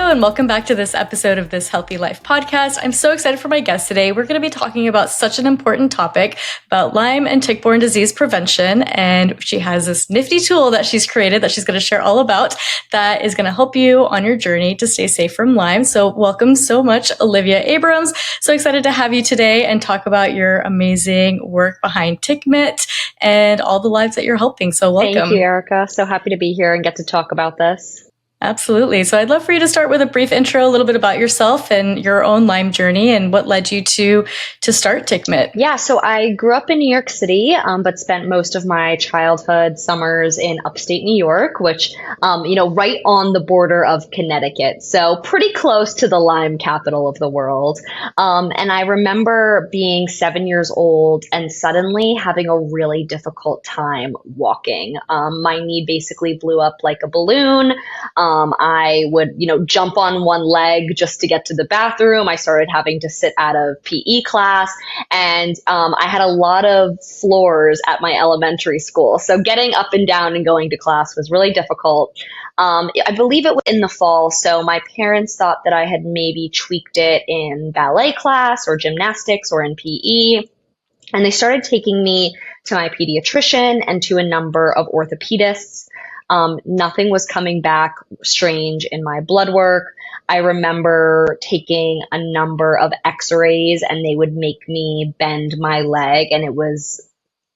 Hello, and welcome back to this episode of This Healthy Life podcast. I'm so excited for my guest today. We're going to be talking about such an important topic about Lyme and tick-borne disease prevention. And she has this nifty tool that she's created that she's going to share all about that is going to help you on your journey to stay safe from Lyme. So welcome so much, Olivia Abrams. So excited to have you today and talk about your amazing work behind TiCK MiTT and all the lives that you're helping. So welcome. Thank you, Erica. So happy to be here and get to talk about this. Absolutely. So I'd love for you to start with a brief intro, a little bit about yourself and your own Lyme journey and what led you to start TiCK MiTT. Yeah, so I grew up in New York City, but spent most of my childhood summers in upstate New York, which, right on the border of Connecticut. So pretty close to the Lyme capital of the world. And I remember being 7 years old and suddenly having a really difficult time walking. My knee basically blew up like a balloon. I would, jump on one leg just to get to the bathroom. I started having to sit out of PE class, and I had a lot of floors at my elementary school. So getting up and down and going to class was really difficult. I believe it was in the fall, so my parents thought that I had maybe tweaked it in ballet class or gymnastics or in PE. And they started taking me to my pediatrician and to a number of orthopedists. Nothing was coming back strange in my blood work. I remember taking a number of x-rays and they would make me bend my leg and it was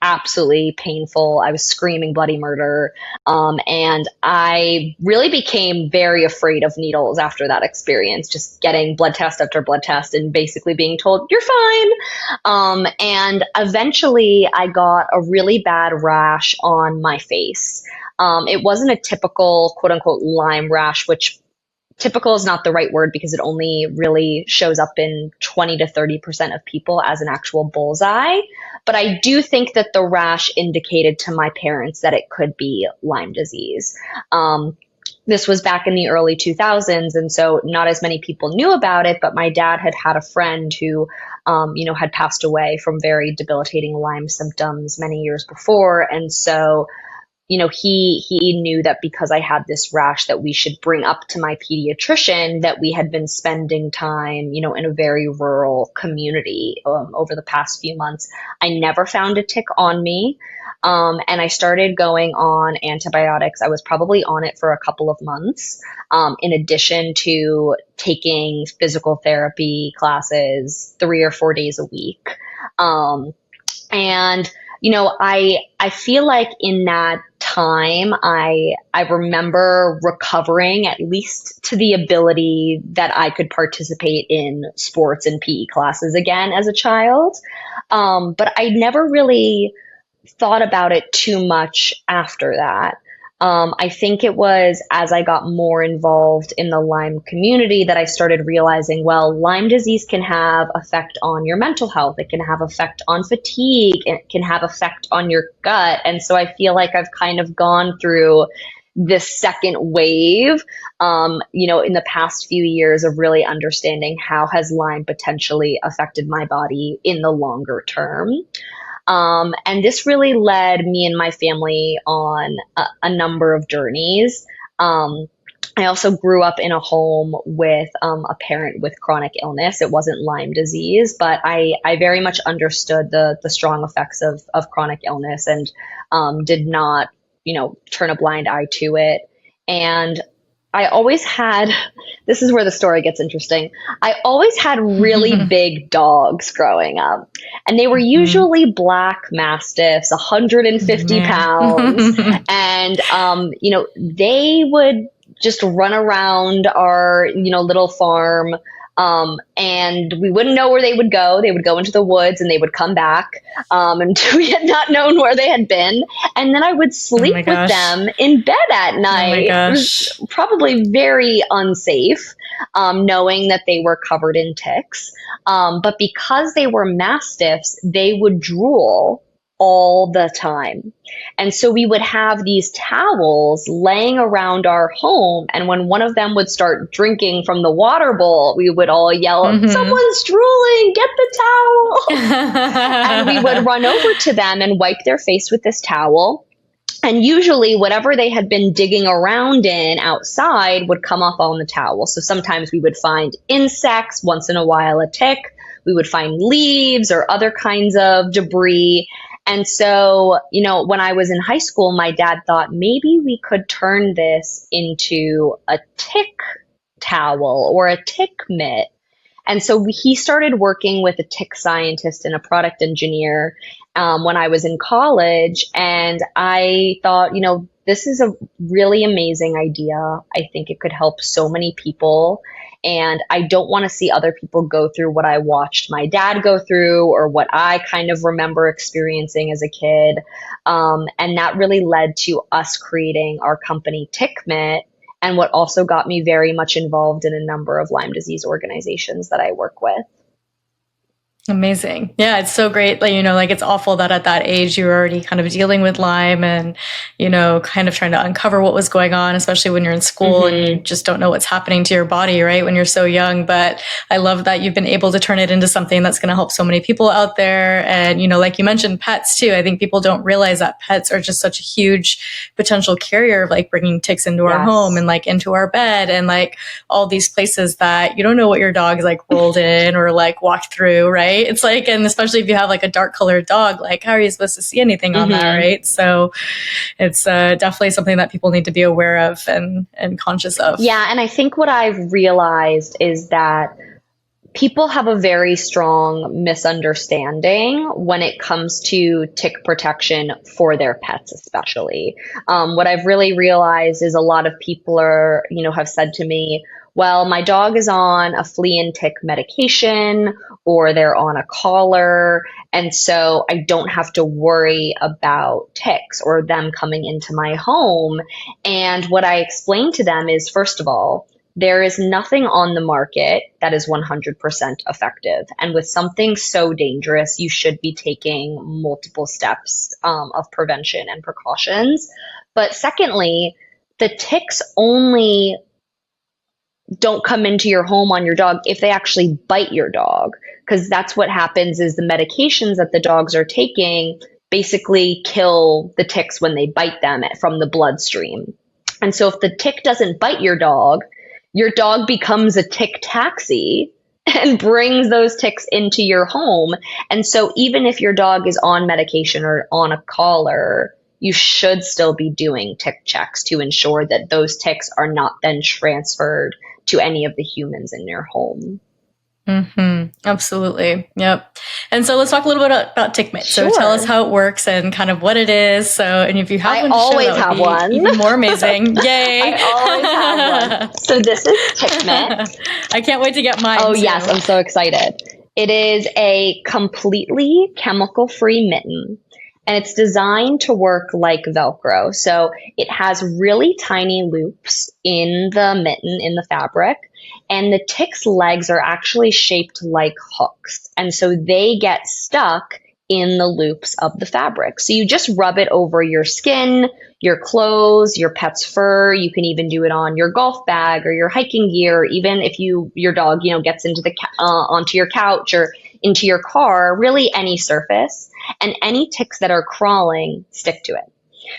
absolutely painful. I was screaming bloody murder. And I really became very afraid of needles after that experience, just getting blood test after blood test and basically being told, you're fine. And eventually I got a really bad rash on my face. It wasn't a typical quote unquote Lyme rash, which typical is not the right word because it only really shows up in 20 to 30% of people as an actual bullseye. But I do think that the rash indicated to my parents that it could be Lyme disease. This was back in the early 2000s, and so not as many people knew about it, but my dad had a friend who, had passed away from very debilitating Lyme symptoms many years before. And so he knew that because I had this rash that we should bring up to my pediatrician that we had been spending time, in a very rural community over the past few months. I never found a tick on me. And I started going on antibiotics. I was probably on it for a couple of months, in addition to taking physical therapy classes 3 or 4 days a week. I feel like in that time, I remember recovering at least to the ability that I could participate in sports and PE classes again as a child. But I never really thought about it too much after that. I think it was as I got more involved in the Lyme community that I started realizing, well, Lyme disease can have effect on your mental health. It can have effect on fatigue. It can have effect on your gut. And so I feel like I've kind of gone through this second wave, in the past few years of really understanding how has Lyme potentially affected my body in the longer term. And this really led me and my family on a number of journeys. I also grew up in a home with a parent with chronic illness. It wasn't Lyme disease, but I very much understood the strong effects of chronic illness and did not, turn a blind eye to it. And I always had, this is where the story gets interesting. I always had really big dogs growing up, and they were usually black mastiffs, 150 pounds. And, they would just run around our, little farm. And we wouldn't know where they would go. They would go into the woods and they would come back, until we had not known where they had been. And then I would sleep with them in bed at night. It was probably very unsafe, knowing that they were covered in ticks. But because they were mastiffs, they would drool all the time. And so we would have these towels laying around our home. And when one of them would start drinking from the water bowl, we would all yell, someone's drooling, get the towel. And we would run over to them and wipe their face with this towel. And usually whatever they had been digging around in outside would come up on the towel. So sometimes we would find insects, once in a while a tick. We would find leaves or other kinds of debris. And so, when I was in high school, my dad thought maybe we could turn this into a tick towel or a TiCK MiTT. And so he started working with a tick scientist and a product engineer when I was in college. And I thought, this is a really amazing idea. I think it could help so many people. And I don't want to see other people go through what I watched my dad go through or what I kind of remember experiencing as a kid. And that really led to us creating our company, TiCK MiTT. And what also got me very much involved in a number of Lyme disease organizations that I work with. Amazing. Yeah, it's so great. It's awful that at that age you were already kind of dealing with Lyme and, kind of trying to uncover what was going on, especially when you're in school and you just don't know what's happening to your body, right? When you're so young. But I love that you've been able to turn it into something that's going to help so many people out there. And, like you mentioned, pets too. I think people don't realize that pets are just such a huge potential carrier of bringing ticks into our home and into our bed and all these places that you don't know what your dog's rolled in or walked through, right? It's and especially if you have a dark colored dog, how are you supposed to see anything on that, right? So it's definitely something that people need to be aware of and conscious of. Yeah, and I think what I've realized is that people have a very strong misunderstanding when it comes to tick protection for their pets, especially. What I've really realized is a lot of people have said to me, well, my dog is on a flea and tick medication or they're on a collar. And so I don't have to worry about ticks or them coming into my home. And what I explain to them is, first of all, there is nothing on the market that is 100% effective. And with something so dangerous, you should be taking multiple steps of prevention and precautions. But secondly, the ticks only don't come into your home on your dog if they actually bite your dog, because that's what happens is the medications that the dogs are taking basically kill the ticks when they bite them from the bloodstream. And so if the tick doesn't bite your dog becomes a tick taxi and brings those ticks into your home. And so even if your dog is on medication or on a collar, you should still be doing tick checks to ensure that those ticks are not then transferred to any of the humans in your home. Absolutely. Yep. And so let's talk a little bit about TiCK MiTT. So tell us how it works and kind of what it is. So, and if you have one, always have one. Even more amazing. Yay. I always have one. So this is TiCK MiTT. I can't wait to get mine. Oh, yes. I'm so excited. It is a completely chemical-free mitten. And it's designed to work like Velcro. So it has really tiny loops in the mitten, in the fabric. And the tick's legs are actually shaped like hooks. And so they get stuck in the loops of the fabric. So you just rub it over your skin, your clothes, your pet's fur. You can even do it on your golf bag or your hiking gear. Even if your dog, gets into onto your couch or into your car, really any surface. And any ticks that are crawling stick to it.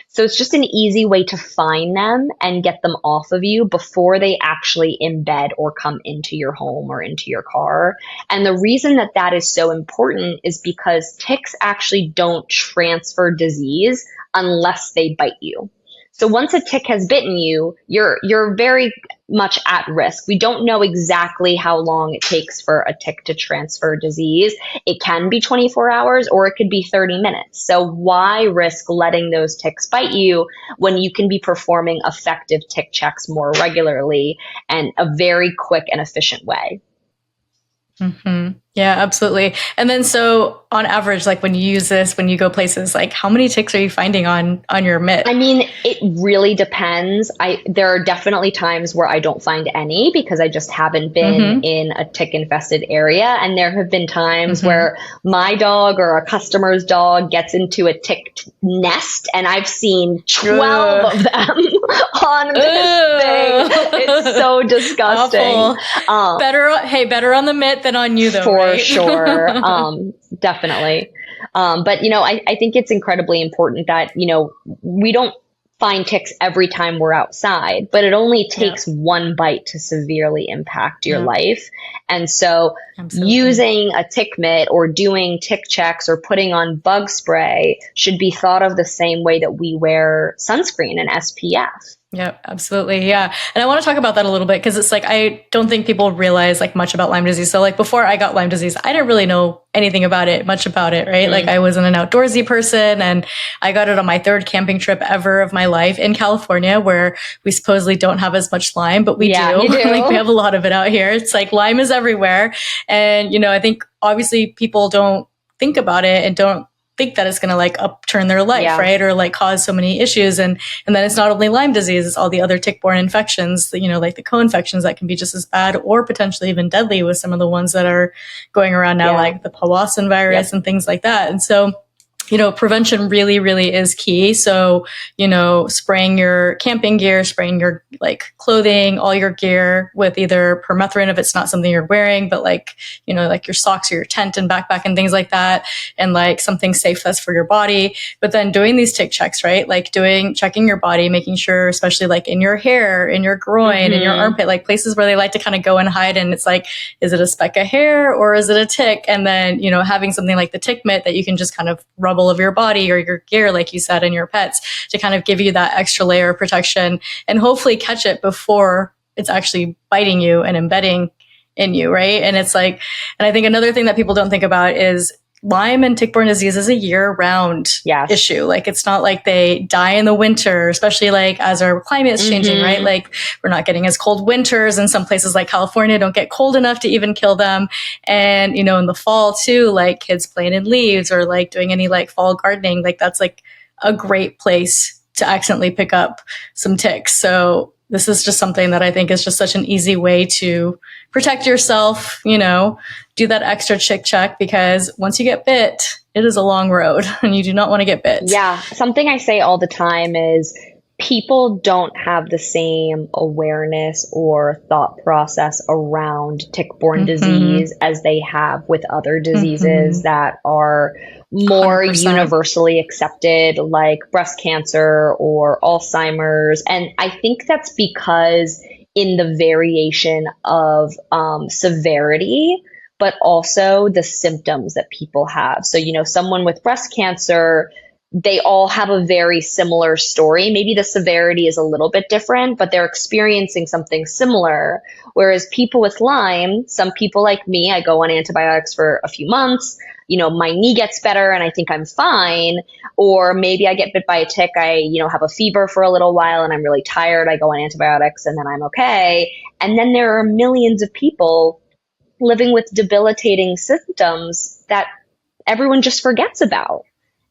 So it's just an easy way to find them and get them off of you before they actually embed or come into your home or into your car. And the reason that is so important is because ticks actually don't transfer disease unless they bite you. So once a tick has bitten you, you're very much at risk. We don't know exactly how long it takes for a tick to transfer disease. It can be 24 hours or it could be 30 minutes. So why risk letting those ticks bite you when you can be performing effective tick checks more regularly and a very quick and efficient way? Yeah, absolutely. And then so on average, when you use this, when you go places, how many ticks are you finding on your mitt? I mean, it really depends. There are definitely times where I don't find any because I just haven't been in a tick infested area. And there have been times where my dog or a customer's dog gets into a tick nest and I've seen 12 of them on this thing. It's so disgusting. Better on the mitt than on you though. For sure. Definitely. But, I think it's incredibly important that, we don't find ticks every time we're outside, but it only Yeah. takes one bite to severely impact your Yeah. life. And so Absolutely. using a TiCK MiTT or doing tick checks or putting on bug spray should be thought of the same way that we wear sunscreen and SPF. Yep, absolutely. Yeah. And I want to talk about that a little bit because it's like, I don't think people realize like much about Lyme disease. So like before I got Lyme disease, I didn't really know anything about it, much about it, right? Like I wasn't an outdoorsy person, and I got it on my third camping trip ever of my life in California, where we supposedly don't have as much Lyme, but we do. You do. Like we have a lot of it out here. It's like Lyme is everywhere. And, I think obviously people don't think about it and don't think that it's going to like upturn their life, right? Or like cause so many issues. And then it's not only Lyme disease, it's all the other tick-borne infections, like the co-infections that can be just as bad or potentially even deadly with some of the ones that are going around now, like the Powassan virus and things like that. And so, prevention really, really is key. So, spraying your camping gear, spraying your like clothing, all your gear with either permethrin if it's not something you're wearing, but like your socks or your tent and backpack and things like that. And like something safe that's for your body. But then doing these tick checks, right? Like checking your body, making sure, especially like in your hair, in your groin, in your armpit, like places where they like to kind of go and hide. And it's like, is it a speck of hair or is it a tick? And then, having something like the TiCK MiTT that you can just kind of rub all of your body or your gear, like you said, and your pets to kind of give you that extra layer of protection and hopefully catch it before it's actually biting you and embedding in you, right? And it's like, and I think another thing that people don't think about is Lyme and tick-borne disease is a year-round issue. Like it's not like they die in the winter, especially like as our climate is changing, right? Like we're not getting as cold winters, and some places like California don't get cold enough to even kill them. And in the fall too, like kids playing in leaves or like doing any like fall gardening, like that's like a great place to accidentally pick up some ticks. So this is just something that I think is just such an easy way to protect yourself, do that extra tick check, because once you get bit, it is a long road and you do not want to get bit. Yeah. Something I say all the time is people don't have the same awareness or thought process around tick-borne disease as they have with other diseases that are more 100%. Universally accepted, like breast cancer or Alzheimer's. And I think that's because in the variation of severity, but also the symptoms that people have. So, someone with breast cancer, they all have a very similar story. Maybe the severity is a little bit different, but they're experiencing something similar. Whereas people with Lyme, some people like me, I go on antibiotics for a few months, my knee gets better and I think I'm fine. Or maybe I get bit by a tick, I, have a fever for a little while and I'm really tired. I go on antibiotics and then I'm okay. And then there are millions of people living with debilitating symptoms that everyone just forgets about.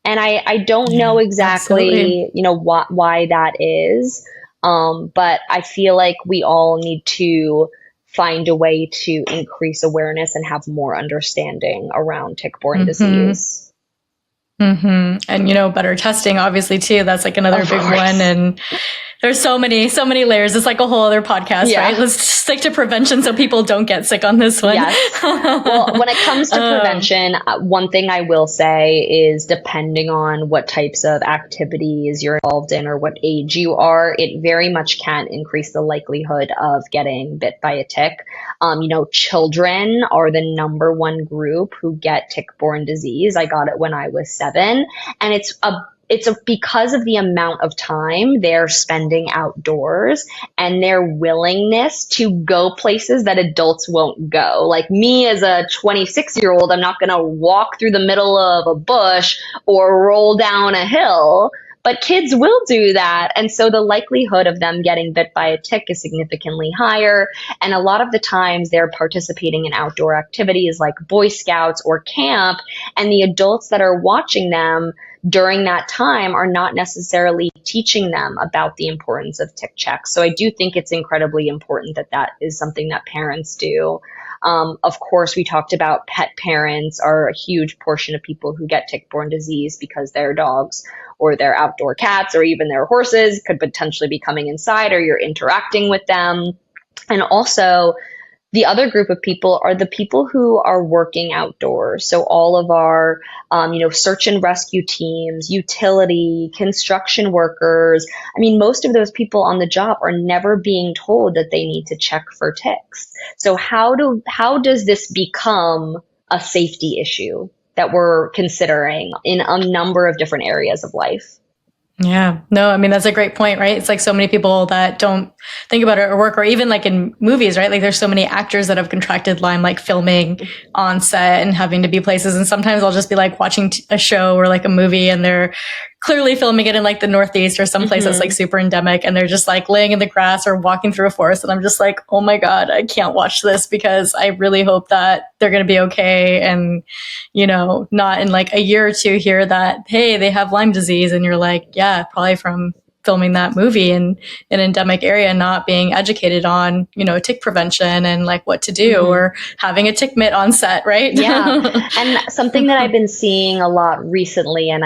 And I don't know exactly, why that is. But I feel like we all need to find a way to increase awareness and have more understanding around tick-borne disease. And, better testing, obviously, too. That's like another big one. And there's so many layers. It's like a whole other podcast, right? Let's stick to prevention so people don't get sick on this one. Yes. Well, when it comes to prevention, one thing I will say is depending on what types of activities you're involved in or what age you are, it very much can increase the likelihood of getting bit by a tick. Children are the number one group who get tick-borne disease. I got it when I was 7, and it's because of the amount of time they're spending outdoors and their willingness to go places that adults won't go. Like me as a 26-year-old, I'm not going to walk through the middle of a bush or roll down a hill, but kids will do that. And so the likelihood of them getting bit by a tick is significantly higher. And a lot of the times they're participating in outdoor activities like Boy Scouts or camp, and the adults that are watching them during that time are not necessarily teaching them about the importance of tick checks. So I do think it's incredibly important that that is something that parents do. Of course, we talked about pet parents are a huge portion of people who get tick-borne disease because their dogs or their outdoor cats or even their horses could potentially be coming inside or you're interacting with them. And also, The other group of people are the people who are working outdoors. So all of our, search and rescue teams, utility, construction workers. I mean, most of those people on the job are never being told that they need to check for ticks. So how does this become a safety issue that we're considering in a number of different areas of life? Yeah, no, I mean, that's a great point, right? It's like so many people that don't think about it or work, or even like in movies, right? Like there's so many actors that have contracted Lyme, like filming on set and having to be places. And sometimes I'll just be like watching a show or like a movie and they're clearly filming it in like the Northeast or someplace that's like super endemic, and they're just like laying in the grass or walking through a forest. And I'm just like, oh my God, I can't watch this because I really hope that they're going to be okay. And, not in like a year or two hear that, hey, they have Lyme disease. And you're like, yeah, probably from filming that movie in an endemic area, not being educated on, tick prevention and like what to do, or having a TiCK MiTT on set, right? Yeah. And something that I've been seeing a lot recently, and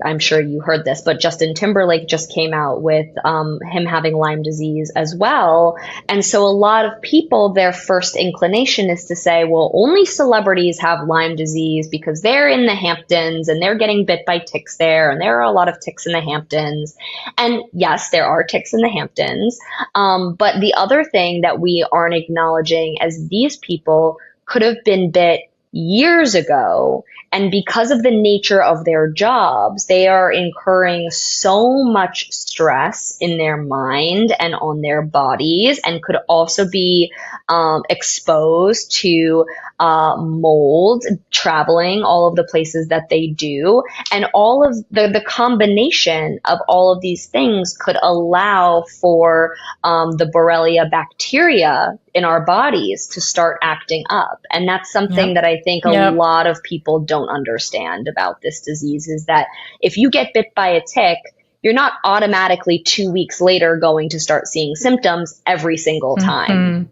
I'm sure you heard this, but Justin Timberlake just came out with him having Lyme disease as well. And so a lot of people, their first inclination is to say, well, only celebrities have Lyme disease because they're in the Hamptons and they're getting bit by ticks there. And there are a lot of ticks in the Hamptons. And yes, there are ticks in the Hamptons. But the other thing that we aren't acknowledging is these people could have been bit years ago. And because of the nature of their jobs, they are incurring so much stress in their mind and on their bodies, and could also be exposed to mold, traveling all of the places that they do. And all of the combination of all of these things could allow for the Borrelia bacteria in our bodies to start acting up. And that's something that I think a lot of people don't understand about this disease, is that if you get bit by a tick, you're not automatically 2 weeks later going to start seeing symptoms every single time.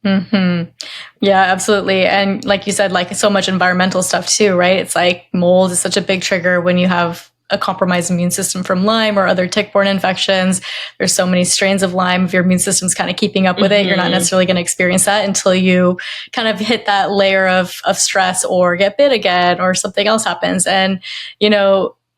Yeah, absolutely. And like you said, like so much environmental stuff too, right? It's like mold is such a big trigger when you have a compromised immune system from Lyme or other tick-borne infections. There's so many strains of Lyme. If your immune system's kind of keeping up with it, you're not necessarily going to experience that until you kind of hit that layer of stress or get bit again or something else happens. And,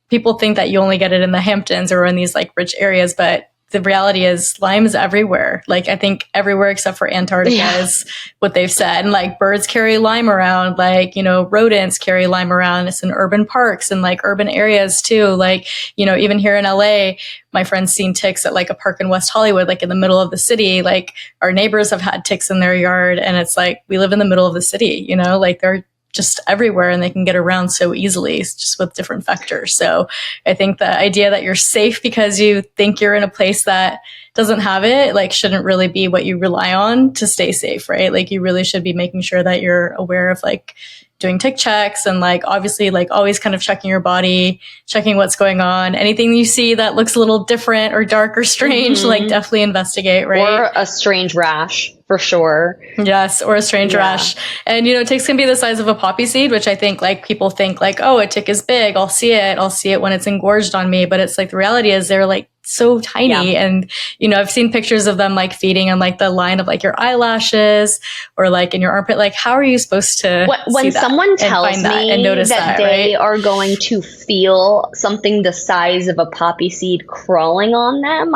people think that you only get it in the Hamptons or in these like rich areas, but the reality is Lyme is everywhere. Like I think everywhere except for Antarctica is what they've said. And like birds carry Lyme around, like, rodents carry Lyme around. It's in urban parks and like urban areas too. Like, even here in LA, my friend's seen ticks at like a park in West Hollywood, like in the middle of the city. Like our neighbors have had ticks in their yard, and it's like, we live in the middle of the city, like they're just everywhere and they can get around so easily just with different vectors. So I think the idea that you're safe because you think you're in a place that doesn't have it, like shouldn't really be what you rely on to stay safe, right? Like you really should be making sure that you're aware of like doing tick checks and like obviously like always kind of checking your body, checking what's going on. Anything you see that looks a little different or dark or strange, like definitely investigate, right? Or a strange rash for sure. Yes, or a strange rash. And, ticks can be the size of a poppy seed, which I think like people think like, oh, a tick is big. I'll see it when it's engorged on me. But it's like the reality is they're like so tiny. And, I've seen pictures of them like feeding on like the line of like your eyelashes or like in your armpit. Like, how are you supposed to when someone tells me and notice that they are going to feel something the size of a poppy seed crawling on them,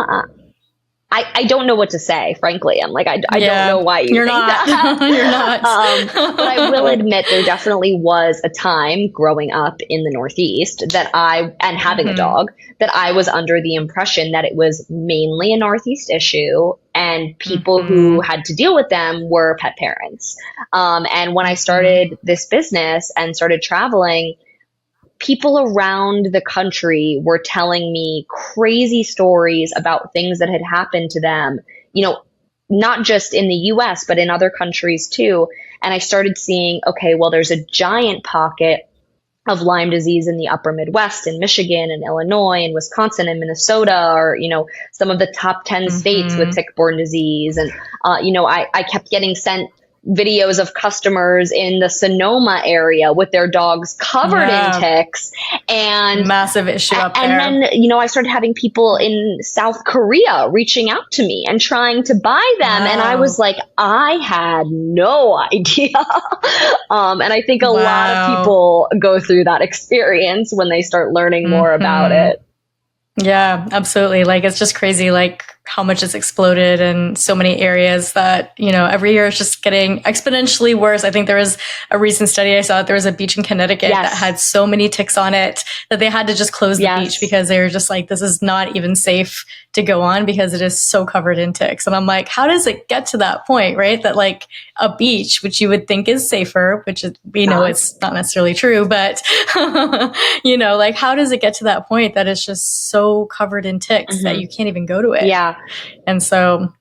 I don't know what to say, frankly. I'm like, I don't know why you're think not. that. You're not. But I will admit there definitely was a time growing up in the Northeast and having a dog, that I was under the impression that it was mainly a Northeast issue, and people who had to deal with them were pet parents. And when I started this business and started traveling, people around the country were telling me crazy stories about things that had happened to them, not just in the US, but in other countries too. And I started seeing, okay, well, there's a giant pocket of Lyme disease in the upper Midwest, in Michigan and Illinois and Wisconsin and Minnesota are, some of the top 10 states with tick-borne disease. And, I kept getting sent videos of customers in the Sonoma area with their dogs covered in ticks, and massive issue up there. And then, I started having people in South Korea reaching out to me and trying to buy them. And I was like, I had no idea. And I think a lot of people go through that experience when they start learning more about it. Yeah, absolutely. Like, it's just crazy, like how much it's exploded in so many areas that, every year it's just getting exponentially worse. I think there was a recent study I saw that there was a beach in Connecticut that had so many ticks on it that they had to just close the beach because they were just like, this is not even safe to go on because it is so covered in ticks. And I'm like, how does it get to that point, right? That like a beach, which you would think is safer, which is, we know it's not necessarily true, but like how does it get to that point that it's just so covered in ticks that you can't even go to it? Yeah. And so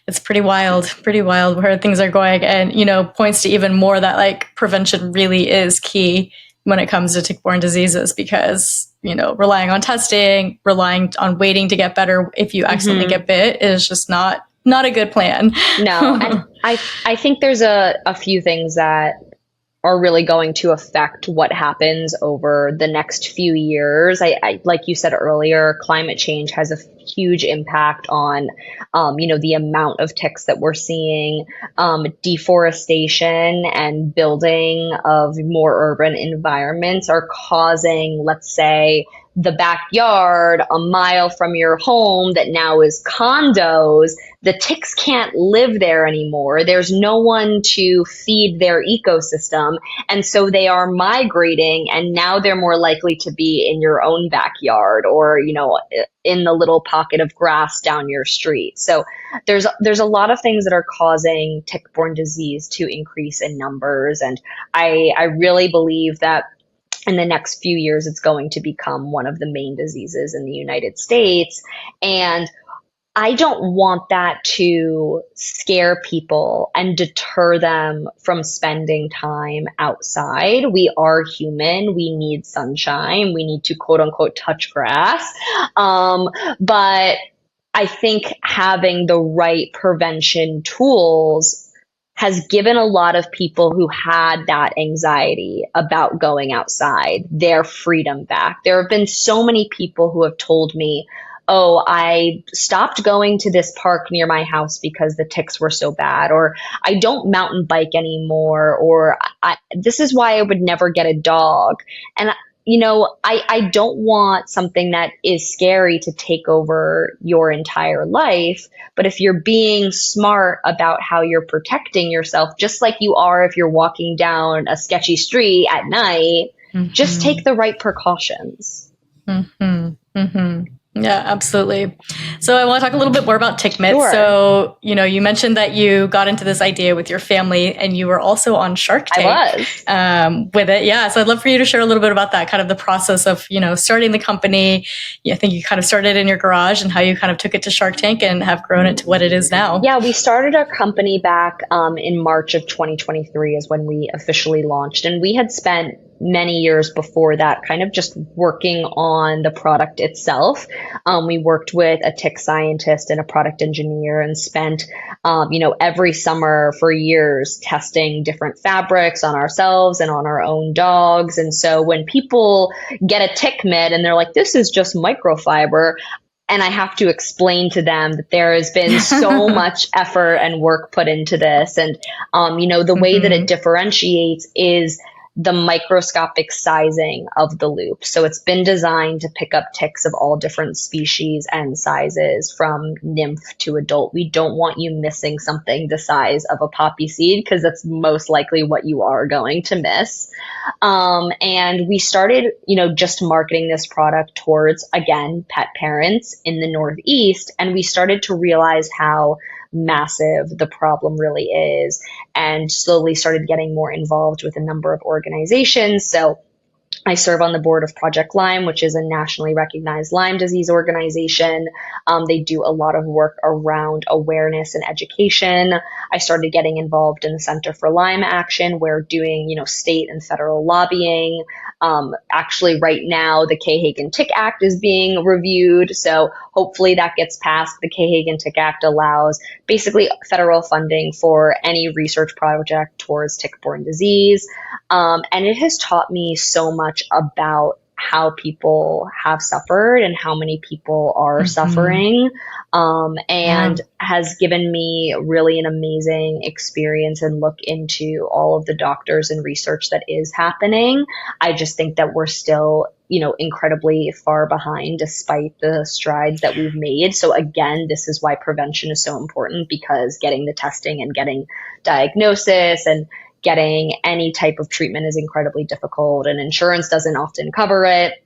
it's pretty wild where things are going, and, points to even more that like prevention really is key when it comes to tick-borne diseases, because, relying on testing, relying on waiting to get better if you accidentally get bit is just not a good plan. No. And I think there's a few things that are really going to affect what happens over the next few years. I like you said earlier, climate change has a huge impact on, the amount of ticks that we're seeing. Deforestation and building of more urban environments are causing, let's say, the backyard a mile from your home that now is condos. The ticks can't live there anymore. There's no one to feed their ecosystem. And so they are migrating, and now they're more likely to be in your own backyard or, in the little pocket of grass down your street. So there's a lot of things that are causing tick-borne disease to increase in numbers. And I really believe that in the next few years, it's going to become one of the main diseases in the United States. And I don't want that to scare people and deter them from spending time outside. We are human. We need sunshine. We need to, quote unquote, touch grass. But I think having the right prevention tools has given a lot of people who had that anxiety about going outside their freedom back. There have been so many people who have told me, oh, I stopped going to this park near my house because the ticks were so bad, or I don't mountain bike anymore, or this is why I would never get a dog. And I don't want something that is scary to take over your entire life. But if you're being smart about how you're protecting yourself, just like you are if you're walking down a sketchy street at night, just take the right precautions. Yeah, absolutely. So I want to talk a little bit more about TiCK MiTT. Sure. So, you mentioned that you got into this idea with your family, and you were also on Shark Tank. I was. With it. Yeah. So I'd love for you to share a little bit about that, kind of the process of, starting the company. I think you kind of started in your garage, and how you kind of took it to Shark Tank and have grown it to what it is now. Yeah, we started our company back in March of 2023 is when we officially launched. And we had spent many years before that kind of just working on the product itself. We worked with a tick scientist and a product engineer, and spent, every summer for years testing different fabrics on ourselves and on our own dogs. And so when people get a TiCK MiTT and they're like, this is just microfiber, and I have to explain to them that there has been so much effort and work put into this. And, the way that it differentiates is the microscopic sizing of the loop. So it's been designed to pick up ticks of all different species and sizes, from nymph to adult. We don't want you missing something the size of a poppy seed, because that's most likely what you are going to miss. And we started, just marketing this product towards, again, pet parents in the Northeast. And we started to realize how massive the problem really is, and slowly started getting more involved with a number of organizations. So I serve on the board of Project Lyme, which is a nationally recognized Lyme disease organization. They do a lot of work around awareness and education. I started getting involved in the Center for Lyme Action. We're doing, state and federal lobbying. Actually, right now, the TiCK Act is being reviewed. So hopefully that gets passed. The TiCK Act allows basically federal funding for any research project towards tick-borne disease. And it has taught me so much about how people have suffered and how many people are suffering, and has given me really an amazing experience and look into all of the doctors and research that is happening. I just think that we're still, incredibly far behind despite the strides that we've made. So again, this is why prevention is so important, because getting the testing and getting diagnosis and getting any type of treatment is incredibly difficult, and insurance doesn't often cover it.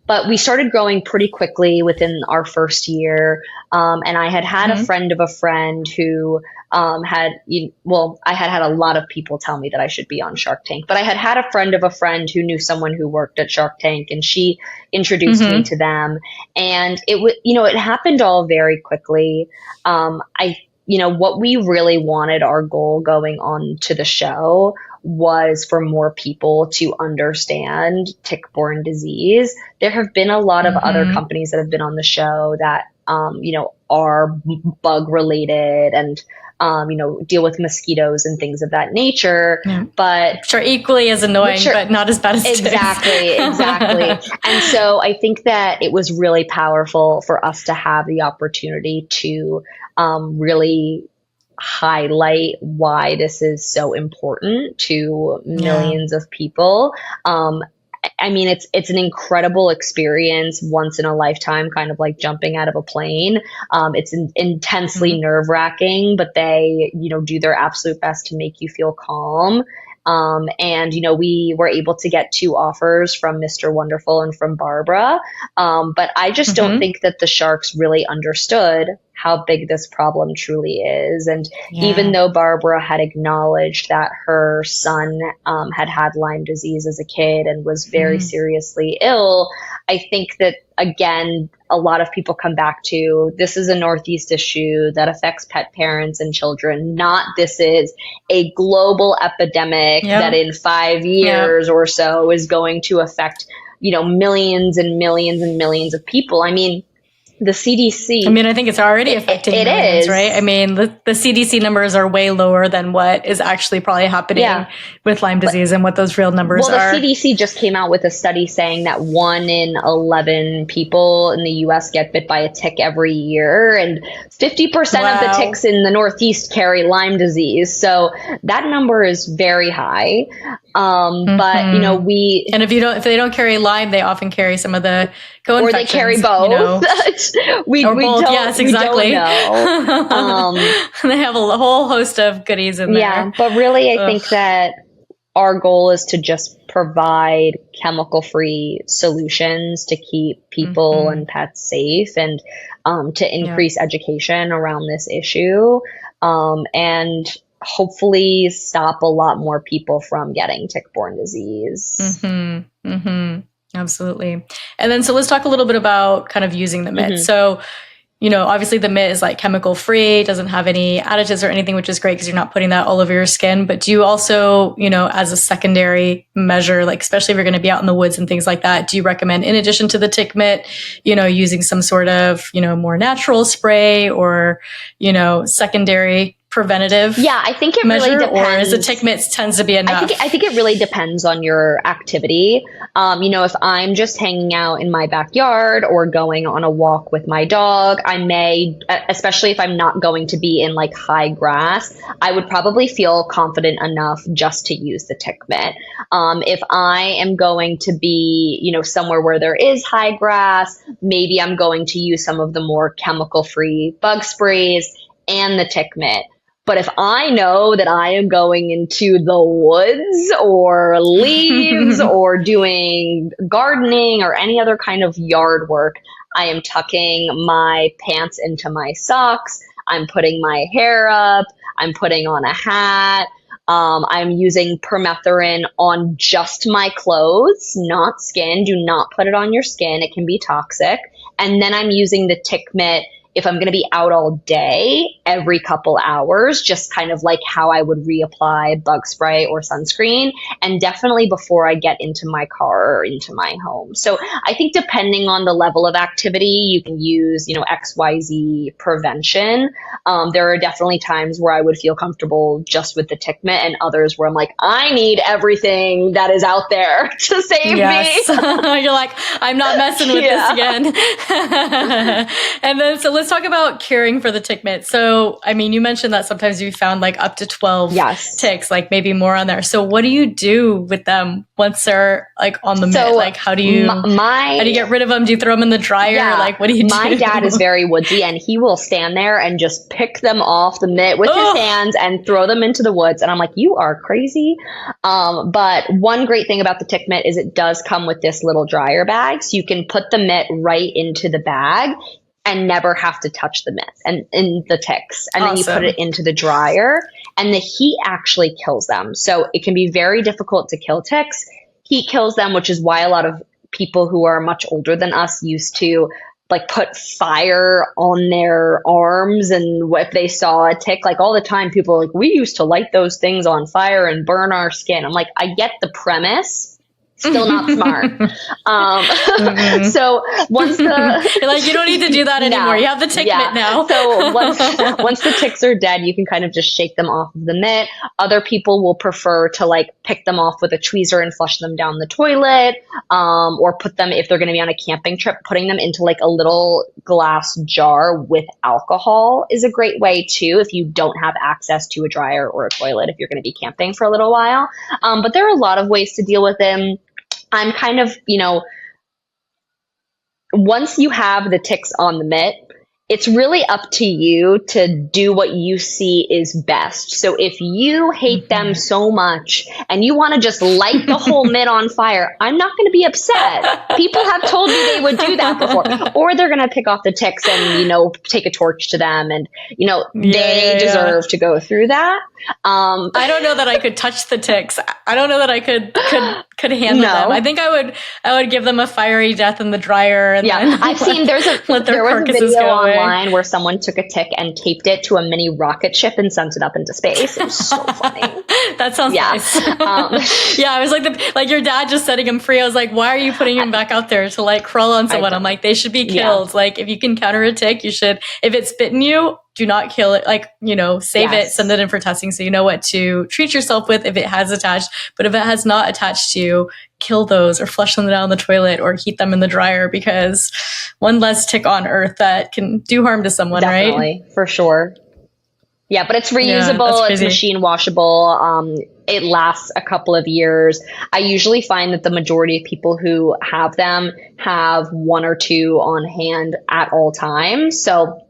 But we started growing pretty quickly within our first year. And I had a friend of a friend who I had a lot of people tell me that I should be on Shark Tank, but I had a friend of a friend who knew someone who worked at Shark Tank, and she introduced me to them. And it happened all very quickly. What we really wanted, our goal going on to the show, was for more people to understand tick-borne disease. There have been a lot of other companies that have been on the show that, are bug related and, deal with mosquitoes and things of that nature, but which are equally as annoying, but not as bad as ticks. Exactly. And so I think that it was really powerful for us to have the opportunity to really highlight why this is so important to millions of people. It's an incredible experience, once in a lifetime, kind of like jumping out of a plane. It's intensely nerve-wracking, but they, do their absolute best to make you feel calm. We were able to get 2 offers from Mr. Wonderful and from Barbara. But I just don't think that the sharks really understood how big this problem truly is. And even though Barbara had acknowledged that her son had Lyme disease as a kid and was very seriously ill, I think that, again, a lot of people come back to, this is a Northeast issue that affects pet parents and children, not this is a global epidemic that in 5 years or so is going to affect, millions and millions and millions of people. The CDC. I think it's already affecting millions, right? The CDC numbers are way lower than what is actually probably happening with Lyme disease and what those real numbers are. The CDC just came out with a study saying that 1 in 11 people in the U.S. get bit by a tick every year, and 50% of the ticks in the Northeast carry Lyme disease. So that number is very high. But and if they don't carry Lyme, they often carry some of the co-infections. Or they carry both. We don't know. They have a whole host of goodies in there. Yeah, but really, I think that our goal is to just provide chemical-free solutions to keep people and pets safe, and to increase education around this issue, and hopefully stop a lot more people from getting tick-borne disease. Absolutely. And then, so let's talk a little bit about kind of using the mitt. So, obviously the mitt is like chemical free, doesn't have any additives or anything, which is great because you're not putting that all over your skin. But do you also, as a secondary measure, like especially if you're going to be out in the woods and things like that, do you recommend, in addition to the TiCK MiTT, using some sort of, more natural spray or, secondary preventative I think it measure, really depends. Or is the TiCK MiTT tends to be enough? I think it really depends on your activity. If I'm just hanging out in my backyard or going on a walk with my dog, I may, especially if I'm not going to be in like high grass, I would probably feel confident enough just to use the TiCK MiTT. If I am going to be, somewhere where there is high grass, maybe I'm going to use some of the more chemical-free bug sprays and the TiCK MiTT. But if I know that I am going into the woods or leaves or doing gardening or any other kind of yard work, I am tucking my pants into my socks. I'm putting my hair up. I'm putting on a hat. I'm using permethrin on just my clothes, not skin. Do not put it on your skin. It can be toxic. And then I'm using the TiCK MiTT if I'm going to be out all day, every couple hours, just kind of like how I would reapply bug spray or sunscreen, and definitely before I get into my car or into my home. So I think depending on the level of activity, you can use, XYZ prevention. There are definitely times where I would feel comfortable just with the TiCK MiTT, and others where I'm like, I need everything that is out there to save yes. me. You're like, I'm not messing with this again. And then, so let's talk about caring for the TiCK MiTT. So, I mean, you mentioned that sometimes you found like up to 12 ticks, like maybe more on there. So what do you do with them once they're like on the mitt? Like, how do you get rid of them? Do you throw them in the dryer? Yeah, like, what do you do? My dad is very woodsy, and he will stand there and just pick them off the mitt with his hands and throw them into the woods. And I'm like, you are crazy. But one great thing about the TiCK MiTT is it does come with this little dryer bag. So you can put the mitt right into the bag and never have to touch the mitt and in the ticks. And then you put it into the dryer, and the heat actually kills them. So it can be very difficult to kill ticks. Heat kills them, which is why a lot of people who are much older than us used to like put fire on their arms. And if they saw a tick, like all the time, people are like, we used to light those things on fire and burn our skin. I'm like, I get the premise. Still not smart. So once you're like, you don't need to do that anymore. You have the TiCK MiTT now. So once the ticks are dead, you can kind of just shake them off of the mitt. Other people will prefer to like pick them off with a tweezer and flush them down the toilet, or put them, if they're going to be on a camping trip, putting them into like a little glass jar with alcohol is a great way too, if you don't have access to a dryer or a toilet, if you're going to be camping for a little while. But there are a lot of ways to deal with them. I'm kind of, once you have the ticks on the mitt, it's really up to you to do what you see is best. So if you hate them so much and you want to just light the whole mitt on fire, I'm not going to be upset. People have told me they would do that before. Or they're going to pick off the ticks and, take a torch to them. And, they deserve to go through that. I don't know that I could touch the ticks. I don't know that I could handle them. I think I would give them a fiery death in the dryer. And then I've seen there was a video online where someone took a tick and taped it to a mini rocket ship and sent it up into space. It was so funny. That sounds nice. I was like your dad just setting him free. I was like, why are you putting him back out there to like crawl on someone? I'm like, they should be killed. Like if you can counter a tick, you should. If it's bitten you, do not kill it. Like, save it, send it in for testing so you know what to treat yourself with if it has attached. But if it has not attached to you, kill those or flush them down the toilet or heat them in the dryer, because one less tick on earth that can do harm to someone, Definitely, right? For sure. Yeah, but it's reusable, it's machine washable. It lasts a couple of years. I usually find that the majority of people who have them have one or two on hand at all times. So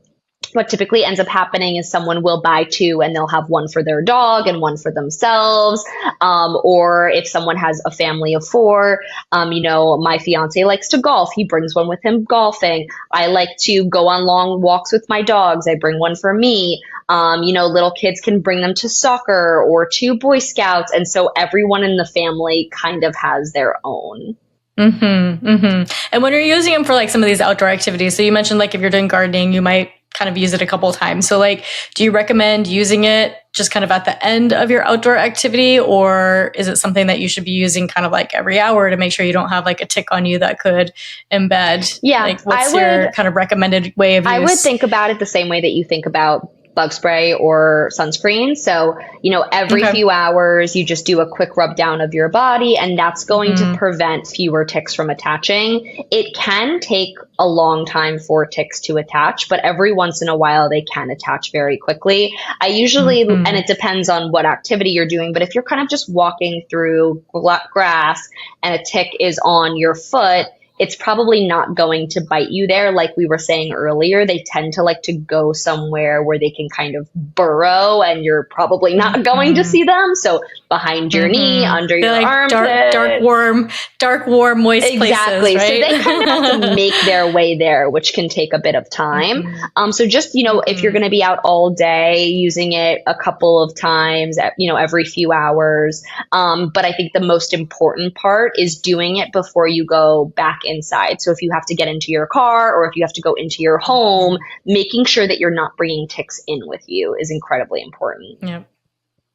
what typically ends up happening is someone will buy two and they'll have one for their dog and one for themselves. Or if someone has a family of four, my fiance likes to golf. He brings one with him golfing. I like to go on long walks with my dogs. I bring one for me. Little kids can bring them to soccer or to Boy Scouts. And so everyone in the family kind of has their own. And when you're using them for like some of these outdoor activities, so you mentioned like if you're doing gardening, you might kind of use it a couple of times. So like, do you recommend using it just kind of at the end of your outdoor activity, or is it something that you should be using kind of like every hour to make sure you don't have like a tick on you that could embed? Yeah. Like what's your kind of recommended way of use? I would think about it the same way that you think about bug spray or sunscreen. So, every few hours, you just do a quick rub down of your body, and that's going to prevent fewer ticks from attaching. It can take a long time for ticks to attach, but every once in a while, they can attach very quickly. I usually, and it depends on what activity you're doing, but if you're kind of just walking through grass and a tick is on your foot, it's probably not going to bite you there. Like we were saying earlier, they tend to like to go somewhere where they can kind of burrow, and you're probably not going to see them. So behind your knee, under your like armpit. dark, warm, moist exactly. places, right? So they kind of have to make their way there, which can take a bit of time. So just, if you're going to be out all day, using it a couple of times, every few hours. But I think the most important part is doing it before you go back inside. So if you have to get into your car or if you have to go into your home, making sure that you're not bringing ticks in with you is incredibly important. Yeah.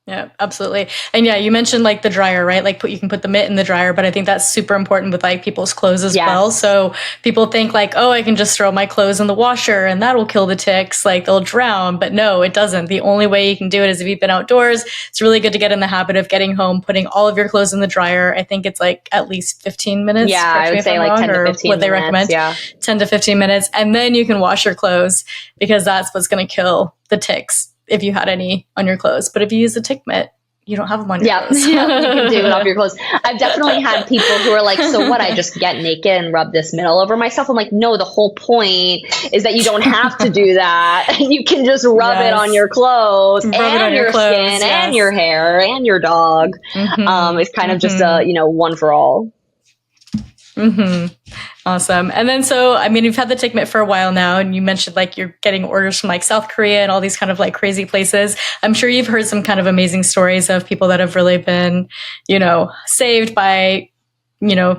Yeah, absolutely. And yeah, you mentioned like the dryer, right? Like you can put the mitt in the dryer, but I think that's super important with like people's clothes as well. So people think like, oh, I can just throw my clothes in the washer and that'll kill the ticks, like they'll drown. But no, it doesn't. The only way you can do it is if you've been outdoors. It's really good to get in the habit of getting home, putting all of your clothes in the dryer. I think it's like at least 15 minutes. Yeah, I would say like 10 to 15 what they recommend. Yeah. 10 to 15 minutes. And then you can wash your clothes because that's what's going to kill the ticks if you had any on your clothes. But if you use a tick mitt, you don't have them on your clothes. Yeah, you can do it off your clothes. I've definitely had people who are like, so what, I just get naked and rub this mitt all over myself? I'm like, no, the whole point is that you don't have to do that. You can just rub it on your clothes and your skin and your hair and your dog. It's kind of just a, one for all. Awesome. And then, so, I mean, you've had the TiCK MiTT for a while now, and you mentioned like you're getting orders from like South Korea and all these kind of like crazy places. I'm sure you've heard some kind of amazing stories of people that have really been, saved by,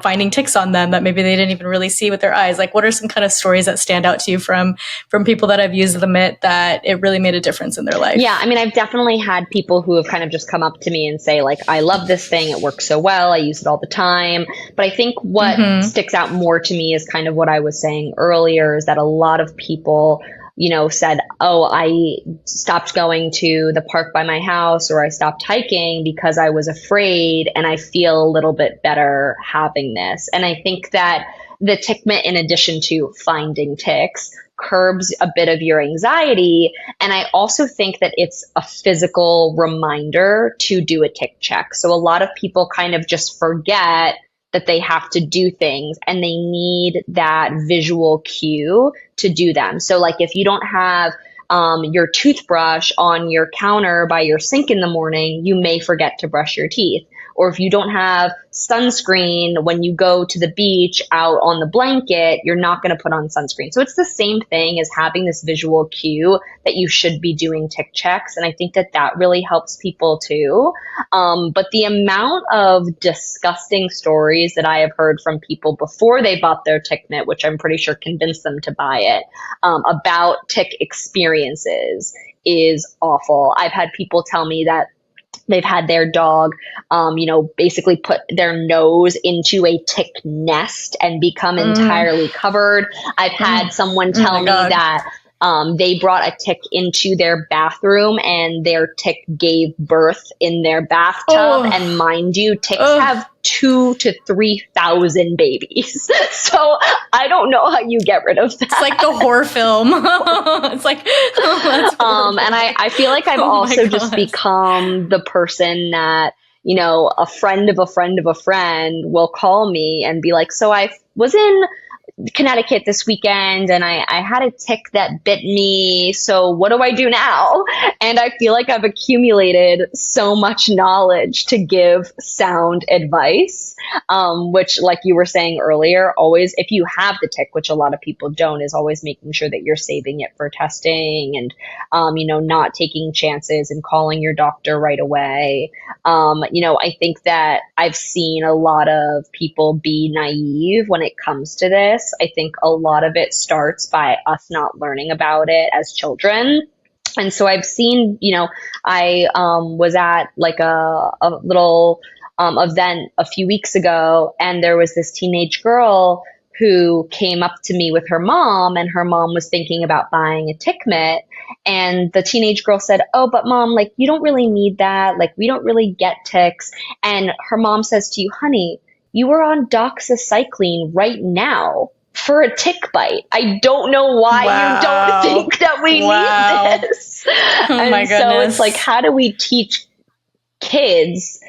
finding ticks on them that maybe they didn't even really see with their eyes. Like, what are some kind of stories that stand out to you from people that have used the mitt that it really made a difference in their life? Yeah, I mean, I've definitely had people who have kind of just come up to me and say, like, I love this thing. It works so well. I use it all the time. But I think what sticks out more to me is kind of what I was saying earlier, is that a lot of people said, oh, I stopped going to the park by my house, or I stopped hiking because I was afraid, and I feel a little bit better having this. And I think that the TiCK MiTT, in addition to finding ticks, curbs a bit of your anxiety. And I also think that it's a physical reminder to do a tick check. So a lot of people kind of just forget that they have to do things, and they need that visual cue to do them. So like if you don't have your toothbrush on your counter by your sink in the morning, you may forget to brush your teeth. Or if you don't have sunscreen when you go to the beach out on the blanket, you're not going to put on sunscreen. So it's the same thing as having this visual cue that you should be doing tick checks. And I think that that really helps people too. But the amount of disgusting stories that I have heard from people before they bought their TiCK MiTT, which I'm pretty sure convinced them to buy it, about tick experiences is awful. I've had people tell me that they've had their dog, basically put their nose into a tick nest and become entirely covered. I've had someone tell me that they brought a tick into their bathroom and their tick gave birth in their bathtub. And mind you, ticks have 2,000 to 3,000 babies. So I don't know how you get rid of that. It's like the horror film. It's like, that's and I feel like I've also just become the person that, a friend of a friend of a friend will call me and be like, so I was in Connecticut this weekend and I had a tick that bit me. So what do I do now? And I feel like I've accumulated so much knowledge to give sound advice, which, like you were saying earlier, always, if you have the tick, which a lot of people don't, is always making sure that you're saving it for testing and, not taking chances and calling your doctor right away. I think that I've seen a lot of people be naive when it comes to this. I think a lot of it starts by us not learning about it as children. And so I've seen, I was at like a little event a few weeks ago, and there was this teenage girl who came up to me with her mom, and her mom was thinking about buying a TiCK MiTT. And the teenage girl said, oh, but mom, like, you don't really need that. Like, we don't really get ticks. And her mom says to you, honey, you are on doxycycline right now for a tick bite. I don't know why you don't think that we need this. So it's like, how do we teach kids,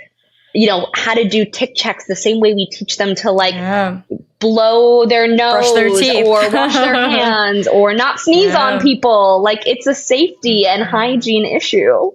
how to do tick checks the same way we teach them to blow their nose, brush their teeth, or wash their hands, or not sneeze on people. Like, it's a safety and hygiene issue.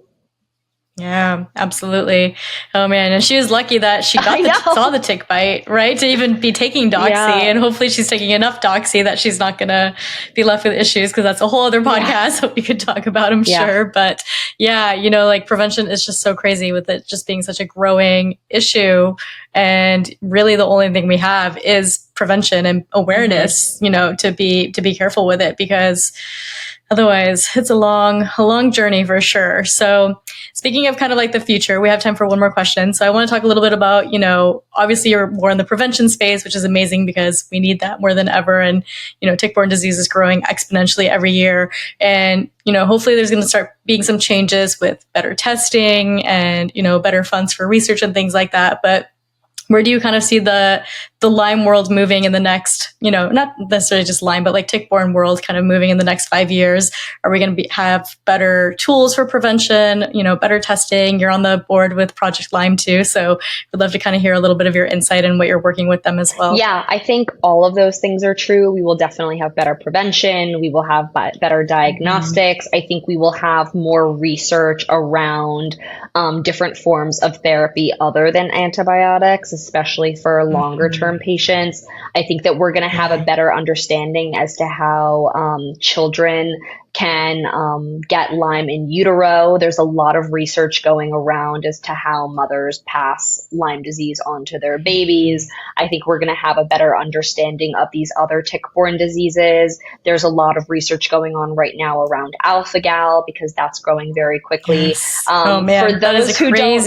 Yeah, absolutely. Oh man, and she was lucky that she saw the tick bite, right? To even be taking doxy, and hopefully she's taking enough doxy that she's not gonna be left with issues, because that's a whole other podcast that we could talk about, I'm sure. But yeah, like prevention is just so crazy with it just being such a growing issue, and really the only thing we have is prevention and awareness, to be careful with it, because otherwise it's a long journey for sure. So speaking of kind of like the future, we have time for one more question. So I want to talk a little bit about, obviously you're more in the prevention space, which is amazing because we need that more than ever. And, tick-borne disease is growing exponentially every year. And, hopefully there's going to start being some changes with better testing and, better funds for research and things like that. But where do you kind of see the Lyme world moving in the next, not necessarily just Lyme, but like tick-borne world kind of moving in the next 5 years? Are we going to have better tools for prevention, better testing? You're on the board with Project Lyme too. So we'd love to kind of hear a little bit of your insight and what you're working with them as well. Yeah, I think all of those things are true. We will definitely have better prevention. We will have better diagnostics. I think we will have more research around different forms of therapy other than antibiotics, especially for longer term patients. I think that we're going to have a better understanding as to how children can get Lyme in utero. There's a lot of research going around as to how mothers pass Lyme disease onto their babies. I think we're going to have a better understanding of these other tick-borne diseases. There's a lot of research going on right now around alpha-gal because that's growing very quickly. Yes. Oh man, for those who don't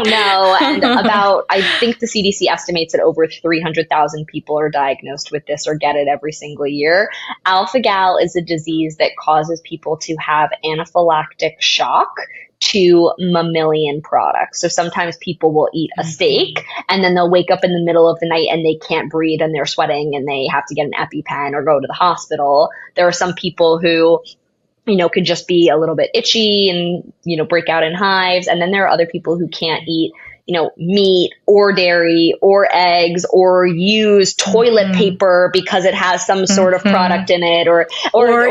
know, and I think the CDC estimates that over 300,000 people are diagnosed with this or get it every single year. Alpha-gal is a disease that causes people to have anaphylactic shock to mammalian products. So sometimes people will eat a steak and then they'll wake up in the middle of the night and they can't breathe and they're sweating and they have to get an EpiPen or go to the hospital. There are some people who could just be a little bit itchy and, break out in hives. And then there are other people who can't eat, meat or dairy or eggs or use toilet paper because it has some sort of product in it or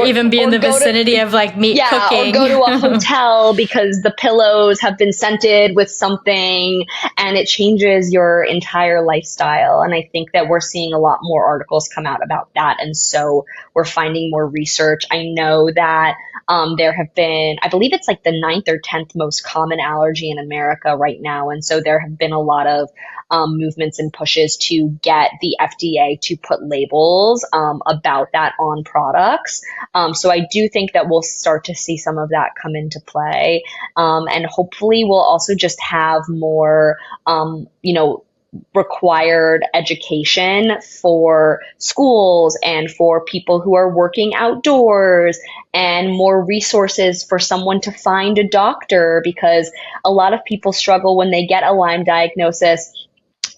even be in the vicinity of like meat cooking. Or go to a hotel because the pillows have been scented with something and it changes your entire lifestyle. And I think that we're seeing a lot more articles come out about that. And so we're finding more research. I know that there have been, I believe it's like the 9th or 10th most common allergy in America right now. And so there have been a lot of movements and pushes to get the FDA to put labels about that on products. So I do think that we'll start to see some of that come into play. And hopefully we'll also just have more, required education for schools and for people who are working outdoors and more resources for someone to find a doctor, because a lot of people struggle when they get a Lyme diagnosis.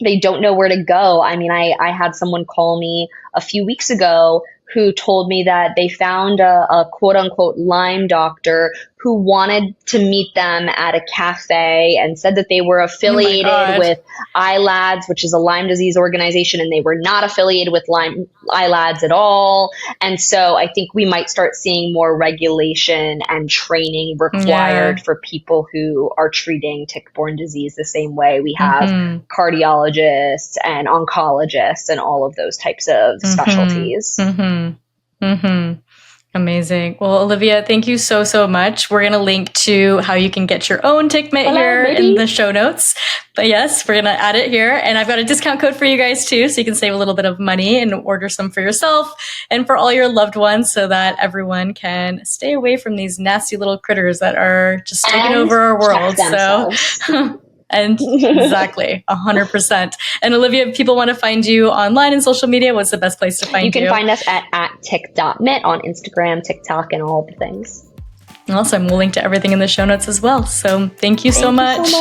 They don't know where to go. I mean, I had someone call me a few weeks ago who told me that they found a quote unquote Lyme doctor who wanted to meet them at a cafe and said that they were affiliated with ILADS, which is a Lyme disease organization, and they were not affiliated with Lyme ILADS at all. And so I think we might start seeing more regulation and training required for people who are treating tick-borne disease the same way we have cardiologists and oncologists and all of those types of specialties. Amazing. Well, Olivia, thank you so much. We're going to link to how you can get your own TiCK MiTT here in the show notes. But yes, we're going to add it here. And I've got a discount code for you guys too, so you can save a little bit of money and order some for yourself and for all your loved ones, so that everyone can stay away from these nasty little critters that are just taking over our world. So and exactly 100%. And Olivia, if people want to find you online and social media, what's the best place to find you? You can find us at TiCK.MiTT on Instagram, TikTok, and all the things. Awesome. We'll link to everything in the show notes as well. So thank you so much.